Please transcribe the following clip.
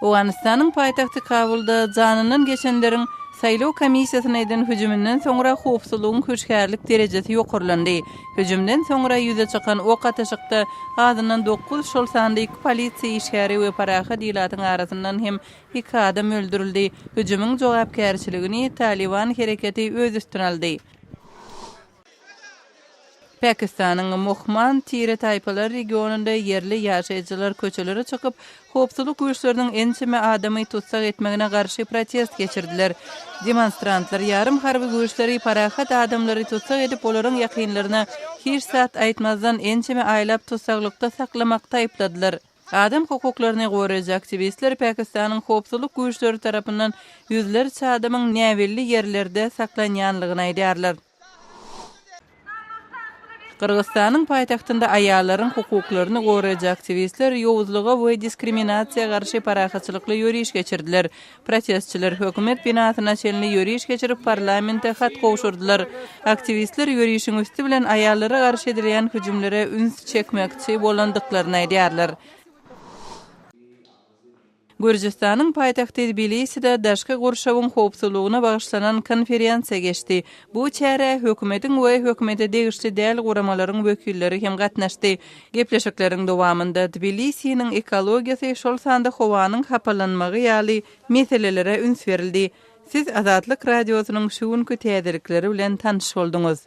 Owganistanyň paýtagty Kabulda janynyň geçenleriň saýlaw komissiýasyna eden hüjümünden soňra howpsuzlygyň köşkärlik derejesi ýokurlandy. Hüjümden soňra ýüze çykan ok ataşykda adynan 9 şol sandy polisiýa işgäri we paraha diýlatyň arasyndan hem 2 adam öldürildi. Hüjümüň jogapkärçiligini Taliban hereketi öz üstüne aldy. Pakistanyň Mohman Tire taýpalar regionunda yerli ýaşaýjylar köçelere çykyp, howpsuzlyk güýçleriniň ençeme adamy tutsak etmegine garşy protest geçirdiler. Demonstrantlar ýarym harby güýçleri parahat adamlary tutsak edip olaryň ýakynlaryna hiç saat aýtmazdan ençeme aýlap tutsaklykda saklamakda aýpladylar. Adam hukuklaryny goraýjy aktivistler Pakistanyň howpsuzlyk güýçleri tarapyndan ýüzlerçe adamyň näwelli ýerlerde saklanýanlygyny aýdýarlar. Kırgızstanyň paýtagtynda aýallaryň hukuklaryny goraýjy aktivistler ýowuzlyga we diskriminasiýa garşy parahatçylykly ýöriş geçirdiler. Protestçiler hökümet binasyna çelini ýöriş geçirip parlamente hat gowşurdylar. Aktivistler ýörişiň üstü bilen aýallara garşy edilen hüjümlere üns çekmekçi bolandyklaryny aýdýarlar. Gürjistanyň paýtagty Tbiliside daşky gurşawyň howpsuzlygyna bagyşlanan konferensiýa geçdi. Bu çäre hökümetiň we hökümete degişli däl guramalaryň wekilleri hem gatnaşdy. Gepleşikleriň dowamında Tbilisiniň ekologiýasy şol sanda howanyň hapalanmagy ýaly meselelere üns berildi. Siz Azatlyk radiosynyň şu günkü täzelikleri bilen tanyş boldunuz.